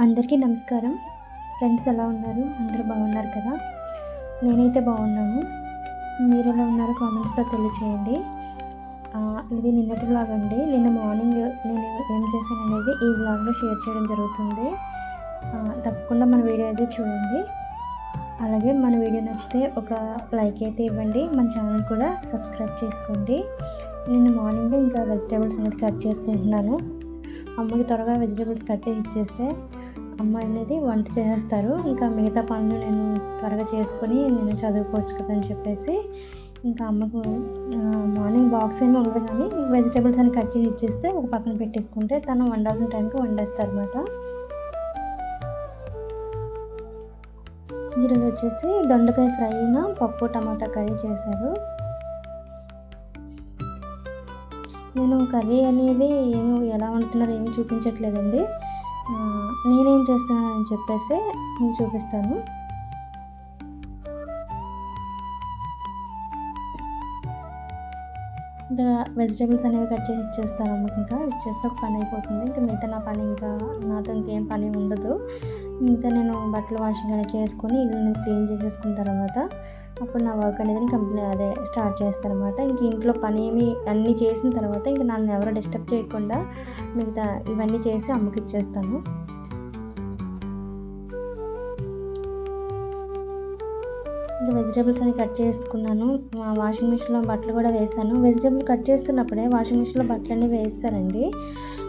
అందరికీ నమస్కారం. ఫ్రెండ్స్ ఎలా ఉన్నారు? అందరూ బాగున్నారు కదా? నేనైతే బాగున్నాను. మీరెలా ఉన్నారో కామెంట్స్‌లో తెలియచేయండి. ఇది నిన్నటి వ్లాగ్ అండి. నిన్న మార్నింగ్ నేను ఏం చేశాననేది ఈ వ్లాగ్‌లో షేర్ చేయడం జరుగుతుంది. తప్పకుండా మన వీడియో అయితే చూడండి. అలాగే మన వీడియో నచ్చితే ఒక లైక్ అయితే ఇవ్వండి. మన ఛానల్ కూడా సబ్స్క్రైబ్ చేసుకోండి. నిన్న మార్నింగ్ ఇంకా వెజిటేబుల్స్ అనేది కట్ చేసుకుంటున్నాను. అమ్మకి త్వరగా వెజిటేబుల్స్ కట్ చేసి ఇచ్చేస్తే అమ్మ అనేది వంట చేసేస్తారు. ఇంకా మిగతా పనులు నేను త్వరగా చేసుకొని నేను చదువుకోవచ్చు కదా అని చెప్పేసి ఇంకా అమ్మకు మార్నింగ్ బాక్స్ ఏమీ ఉండదు, కానీ వెజిటేబుల్స్ అని కట్ చేసి ఇచ్చేస్తే ఒక పక్కన పెట్టేసుకుంటే తను వండాల్సిన టైంకి వండేస్తారు అనమాట. ఈరోజు వచ్చేసి దొండకాయ ఫ్రైన పప్పు టమాటా కర్రీ చేశారు. నేను కర్రీ అనేది ఎలా వండుతున్నారో ఏమి చూపించట్లేదండి. నేనేం చేస్తున్నానని చెప్పేసి మీకు చూపిస్తాను. ఇంకా వెజిటేబుల్స్ అనేవి కట్ చేసి ఇచ్చేస్తాను అమ్మకి. ఇంకా ఇచ్చేస్తే ఒక పని అయిపోతుంది. ఇంకా మిగతా నా పని ఇంకా నాతో ఇంకేం పని ఉండదు. మిగతా నేను బట్టలు వాషింగ్ అనేది చేసుకొని ఇల్లు క్లీన్ చేసేసుకున్న తర్వాత అప్పుడు నా వర్క్ అనేది స్టార్ట్ చేస్తాను అనమాట. ఇంక ఇంట్లో పని అన్నీ చేసిన తర్వాత ఇంకా నన్ను ఎవరో డిస్టర్బ్ చేయకుండా మిగతా ఇవన్నీ చేసి అమ్మకి ఇచ్చేస్తాను. ఇంకా వెజిటేబుల్స్ అని కట్ చేసుకున్నాను. వాషింగ్ మిషన్లో బట్టలు కూడా వేసాను. వెజిటేబుల్ కట్ చేస్తున్నప్పుడే వాషింగ్ మిషన్లో బట్టలు అన్నీ వేస్తానండి.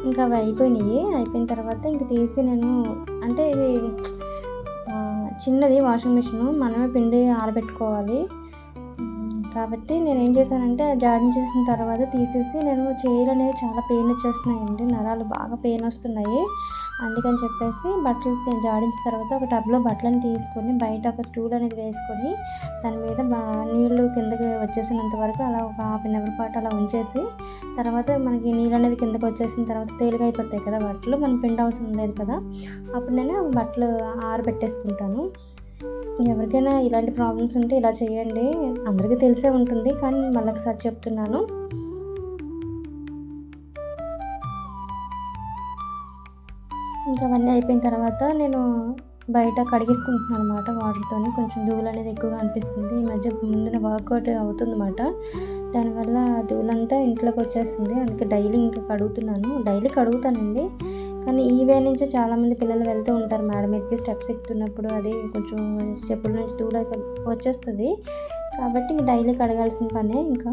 ఇంకా అవి అయిపోయిన తర్వాత ఇంక తీసి నేను ఇది చిన్నది వాషింగ్ మిషన్, మనమే పిండి ఆరబెట్టుకోవాలి కాబట్టి నేను ఏం చేశానంటే జాడించేసిన తర్వాత తీసేసి నేను చీరలు అనేవి చాలా పెయిన్ వచ్చేస్తున్నాయండి, నరాలు బాగా పెయిన్ వస్తున్నాయి. అందుకని చెప్పేసి బట్టలు జాడించిన తర్వాత ఒక టబ్లో బట్టలను తీసుకొని బయట ఒక స్టూల్ అనేది వేసుకొని దాని మీద నీళ్ళు కిందకి వచ్చేసినంత వరకు అలా ఒక హాఫ్ అన్ అవర్ పాటు అలా ఉంచేసి తర్వాత మనకి నీళ్ళు అనేది కిందకి వచ్చేసిన తర్వాత తేలిగా అయిపోతాయి కదా బట్టలు, మనం పిండి అవసరం లేదు కదా. అప్పుడు నేను బట్టలు ఆరబెట్టేసుకుంటాను. ఎవరికైనా ఇలాంటి ప్రాబ్లమ్స్ ఉంటే ఇలా చేయండి. అందరికీ తెలిసే ఉంటుంది, కానీ మళ్ళీ ఒకసారి చెప్తున్నాను. ఇంకా అవన్నీ అయిపోయిన తర్వాత నేను బయట కడిగేసుకుంటున్నాను అనమాట వాటర్తో. కొంచెం ధూళి అనేది ఎక్కువగా అనిపిస్తుంది. ఈ మధ్య ముందున వర్కౌట్ అవుతుందన్నమాట, దానివల్ల ధూళంతా ఇంట్లోకి వచ్చేస్తుంది. అందుకే డైలీ ఇంకా డైలీ కడుగుతానండి. కానీ ఈ వే నుంచి చాలామంది పిల్లలు వెళ్తూ ఉంటారు మేడ మీదకి, స్టెప్స్ ఎక్కుతున్నప్పుడు అది కొంచెం చెప్పుల నుంచి ధూళి వచ్చేస్తుంది కాబట్టి ఇంక డైలీ కడగాల్సిన పనే. ఇంకా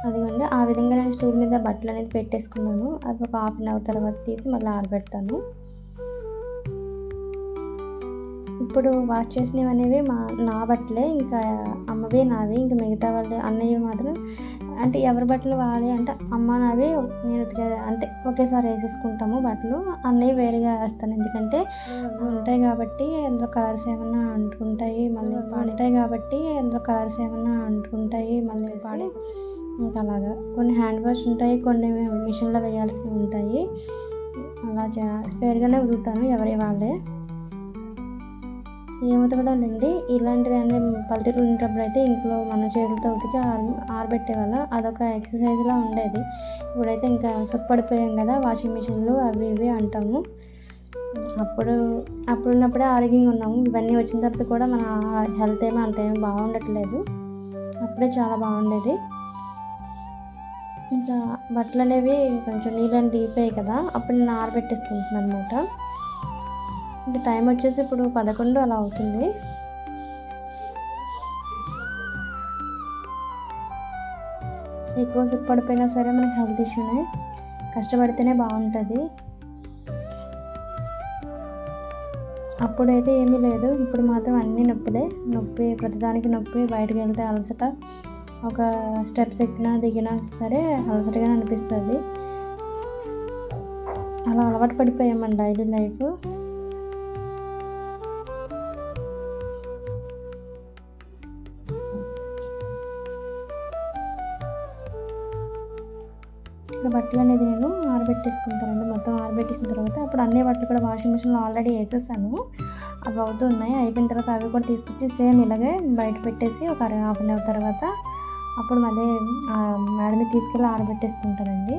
అదిగోండి ఆ విధంగా నేను స్టూల్ మీద బట్టలు అనేది పెట్టేసుకున్నాను. అవి ఒక హాఫ్ అన్ అవర్ తర్వాత తీసి మళ్ళీ ఆరబెడతాను. ఇప్పుడు వాష్ చేసినవి అనేవి నా బట్టలే, ఇంకా అమ్మవి నావి. ఇంకా మిగతా వాళ్ళు అన్నయ్య మాత్రం ఎవరి బట్టలు వాలి అమ్మ నావి నేను ఒకేసారి వేసేసుకుంటాము బట్టలు. అన్నయ్య వేరేగా వేస్తాను, ఎందుకంటే ఉంటాయి కాబట్టి అందులో కలర్స్ ఏమన్నా అంటుకుంటాయి, మళ్ళీ పాడే ఇంకా అలాగా కొన్ని హ్యాండ్ వాష్ ఉంటాయి, కొన్ని మిషన్లో వేయాల్సినవి ఉంటాయి. అలా స్పేర్గానే ఉతుకుతాను ఎవరి వాళ్ళే. ఏముతకడండి ఇలాంటిది పల్లెటూరు ఉండేటప్పుడు అయితే ఇంట్లో మన చేతులతో ఉతికి ఆరబెట్టేవాళ్ళ, అదొక ఎక్సర్సైజ్లా ఉండేది. ఇప్పుడైతే ఇంకా సుఖపడిపోయాం కదా, వాషింగ్ మిషన్లు అవి ఇవి అంటాము. అప్పుడున్నప్పుడే ఆరోగ్యంగా ఉన్నాము. ఇవన్నీ వచ్చిన తర్వాత కూడా మన హెల్త్ అంతేమీ బాగుండట్లేదు. అప్పుడే చాలా బాగుండేది. ఇంకా బట్టలు అనేవి కొంచెం నీళ్ళని దిగిపోయాయి కదా, అప్పుడు నేను ఆరబెట్టేసుకుంటున్నాను అనమాట. ఇంకా టైం వచ్చేసి ఇప్పుడు 11 అలా అవుతుంది. ఎక్కువ సుఖపడిపోయినా సరే మనకి హెల్త్ ఇష్యూనే, కష్టపడితేనే బాగుంటుంది. అప్పుడైతే ఏమీ లేదు, ఇప్పుడు మాత్రం అన్నీ నొప్పి, ప్రతిదానికి నొప్పి. బయటకు వెళ్తే అలసట, ఒక స్టెప్స్ ఎక్కినా దిగినా సరే అలసటగానే అనిపిస్తుంది. అలా అలవాటు పడిపోయాం డైలీ లైఫ్. బట్టలు అనేది నేను ఆరబెట్టేసుకుంటానండి. మొత్తం ఆరబెట్టేసిన తర్వాత అప్పుడు అన్ని బట్టలు కూడా వాషింగ్ మిషన్లో ఆల్రెడీ వేసేసాను. అవి అవుతున్నాయి. అయిపోయిన తర్వాత అవి కూడా తీసుకొచ్చి సేమ్ ఇలాగే బయట పెట్టేసి ఒక హాఫ్ అన్ అవర్ తర్వాత అప్పుడు మళ్ళీ మేడ మీద తీసుకెళ్ళి ఆరబెట్టేసుకుంటానండి.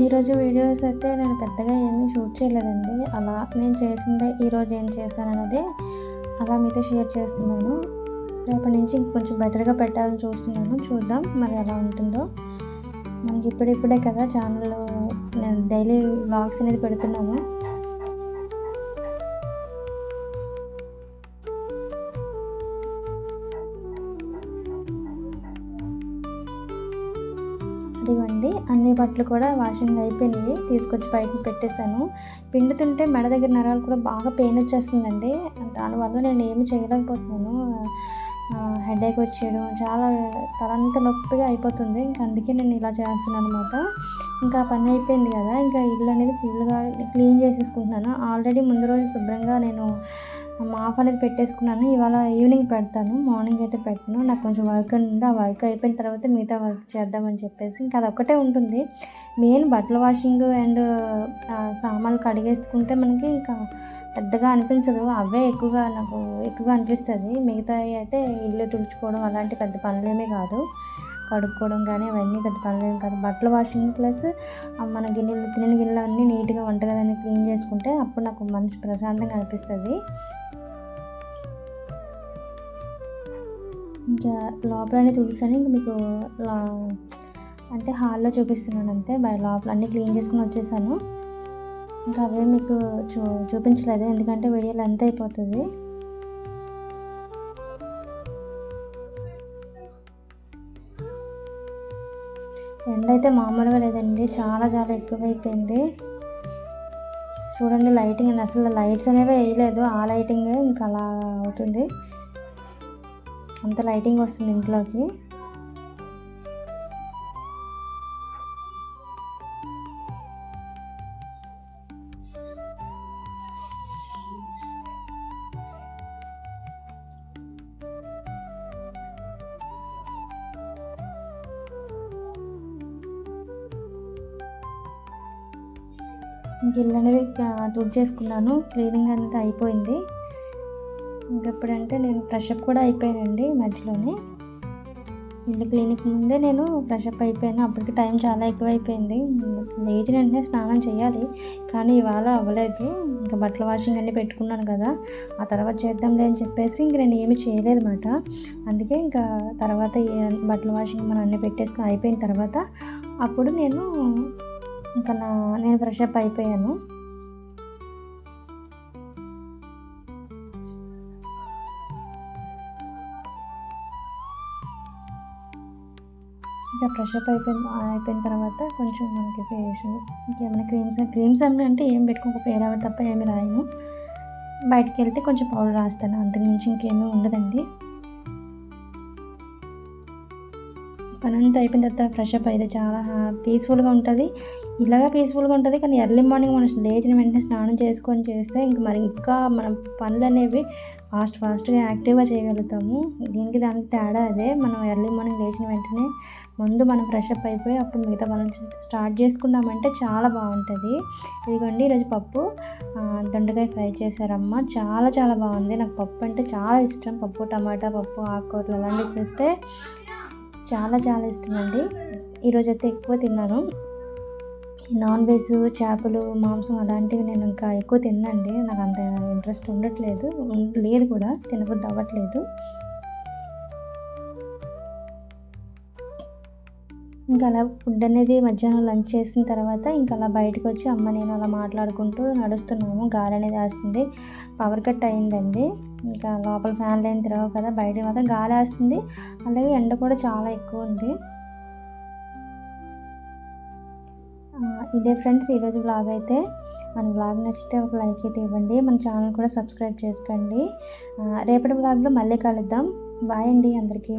ఈరోజు వీడియోస్ అయితే నేను పెద్దగా ఏమీ షూట్ చేయలేదండి. అలా నేను చేసిందే ఈరోజు ఏం చేశానన్నది అలా మీతో షేర్ చేస్తున్నాను. రేపటి నుంచి ఇంకొంచెం బెటర్గా పెట్టాలని చూస్తున్నాను. చూద్దాం మరి ఎలా ఉంటుందో. మనకి ఇప్పుడిప్పుడే కదా ఛానల్లో నేను డైలీ వ్లాగ్స్ అనేది పెడుతున్నాను. ఇదిగోండి అన్ని బట్టలు కూడా వాషింగ్ అయిపోయినాయి. తీసుకొచ్చి బయట పెట్టేశాను. పిండుతుంటే మెడ దగ్గర నరాలు కూడా బాగా పెయిన్ వచ్చేస్తుందండి. దానివల్ల నేను ఏమి చేయలేకపోతున్నాను. హెడేక్ వచ్చేయడం, చాలా తలంతా నొప్పిగా అయిపోతుంది. ఇంకా అందుకే నేను ఇలా చేస్తున్నాను అనమాట. ఇంకా పని అయిపోయింది కదా, ఇంకా ఇల్లు అనేది ఫుల్గా క్లీన్ చేసేసుకుంటున్నాను. ఆల్రెడీ ముందు రోజు శుభ్రంగా నేను మాఫ్ అనేది పెట్టేసుకున్నాను. ఇవాళ ఈవినింగ్ పెడతాను, మార్నింగ్ అయితే పెట్టను. నాకు కొంచెం వర్క్ ఉంది. ఆ వర్క్ అయిపోయిన తర్వాత మిగతా వర్క్ చేద్దామని చెప్పేసి ఇంకా అదొక్కటే ఉంటుంది. మెయిన్ బట్టల వాషింగ్ అండ్ సామాన్లు కడిగేసుకుంటే మనకి ఇంకా పెద్దగా అనిపించదు. అవే ఎక్కువగా అనిపిస్తుంది. మిగతావి అయితే ఇల్లు తుడుచుకోవడం అలాంటి పెద్ద పనులేమీ కాదు. కడుక్కోవడం కానీ అవన్నీ పెద్ద పనులేమి కాదు. బట్టల వాషింగ్ ప్లస్ మన తినిన గిన్నెలు అన్నీ నీట్గా వంటగదిని క్లీన్ చేసుకుంటే అప్పుడు నాకు మనసు ప్రశాంతంగా అనిపిస్తుంది. ఇంకా లోపలనే తుడిసాను. ఇంక మీకు అంటే హాల్లో చూపిస్తున్నాను అంతే. లోపల అన్నీ క్లీన్ చేసుకుని వచ్చేసాను. ఇంకా అవే మీకు చూపించలేదు, ఎందుకంటే వీడియోలో ఎంత అయిపోతుంది. ఎండ అయితే మామూలుగా లేదండి, చాలా చాలా ఎక్కువైపోయింది. చూడండి లైటింగ్ అసలు లైట్స్ అనేవి వేయలేదు. ఆ లైటింగ్ ఇంకా అలా అవుతుంది, అంత లైటింగ్ వస్తుంది ఇంట్లోకి. ఇల్లు అనేది తుడిచేసుకున్నాను. క్లీనింగ్ అంతా అయిపోయింది. ఇంకెప్పుడంటే నేను ఫ్రెషప్ కూడా అయిపోయానండి మధ్యలోనే. ఇల్లు క్లీనింగ్ ముందే నేను ఫ్రెషప్ అయిపోయాను. అప్పటికి టైం చాలా ఎక్కువైపోయింది. లేచిన వెంటనే స్నానం చేయాలి, కానీ ఇవాళ అవ్వలేదు. ఇంకా బట్టల వాషింగ్ అన్నీ పెట్టుకున్నాను కదా, ఆ తర్వాత చేద్దాంలే అని చెప్పేసి ఇంక నేను ఏమీ చేయలేదన్నమాట. అందుకే ఇంకా తర్వాత బట్టల వాషింగ్ మనం అన్నీ పెట్టేసుకుని అయిపోయిన తర్వాత అప్పుడు నేను ఫ్రెషప్ అయిపోయాను. ఇంకా ఫ్రెషప్ అయిపోయిన తర్వాత కొంచెం మనకి ఫేస్ ఇంకేమైనా క్రీమ్స్ అంటే ఏం పెట్టుకోక ఫేర్ అవ్వ తప్ప ఏమి రాయను. బయటికి వెళ్తే కొంచెం పౌడర్ రాస్తాను, అంతకుమించి ఇంకేమీ ఉండదండి. పని అంతా అయిపోయిన తర్వాత ఫ్రెషప్ అయితే చాలా పీస్ఫుల్గా ఉంటుంది. ఇలాగా పీస్ఫుల్గా ఉంటుంది, కానీ ఎర్లీ మార్నింగ్ మనం లేచిన వెంటనే స్నానం చేసుకొని చేస్తే ఇంకా మన పనులు అనేవి ఫాస్ట్గా యాక్టివ్గా చేయగలుగుతాము. దానికి తేడా అదే. మనం ఎర్లీ మార్నింగ్ లేచిన వెంటనే ముందు మనం ఫ్రెషప్ అయిపోయి అప్పుడు మిగతా పనులు స్టార్ట్ చేసుకున్నామంటే చాలా బాగుంటుంది. ఇదిగోండి ఈరోజు పప్పు దొండకాయ ఫ్రై చేశారమ్మ, చాలా చాలా బాగుంది. నాకు పప్పు అంటే చాలా ఇష్టం. పప్పు టమాటా పప్పు ఆకుకూరలు అలాంటివి చేస్తే చాలా చాలా ఇష్టం అండి. ఈరోజైతే ఎక్కువ తిన్నాను. నాన్ వెజ్, చేపలు, మాంసం అలాంటివి నేను ఇంకా ఎక్కువ తిన్నాండి. నాకు అంత ఇంట్రెస్ట్ లేదు కూడా, తినబుద్ధి అవ్వట్లేదు. ఇంకా అలా ఫుడ్ అనేది మధ్యాహ్నం లంచ్ చేసిన తర్వాత ఇంకా అలా బయటకు వచ్చి అమ్మ నేను అలా మాట్లాడుకుంటూ నడుస్తున్నాము. గాలి అనేది వేస్తుంది. పవర్ కట్ అయిందండి. ఇంకా లోపల ఫ్యాన్లు ఏం తిరగవు కదా, బయట మాత్రం గాలి వేస్తుంది. అలాగే ఎండ కూడా చాలా ఎక్కువ ఉంది. ఇదే ఫ్రెండ్స్ ఈరోజు వ్లాగ్ అయితే. మన వ్లాగ్ నచ్చితే ఒక లైక్ అయితే ఇవ్వండి. మన ఛానల్ కూడా సబ్స్క్రైబ్ చేసుకోండి. రేపటి వ్లాగ్లో మళ్ళీ కలుద్దాం. బాయ్ అండి అందరికీ.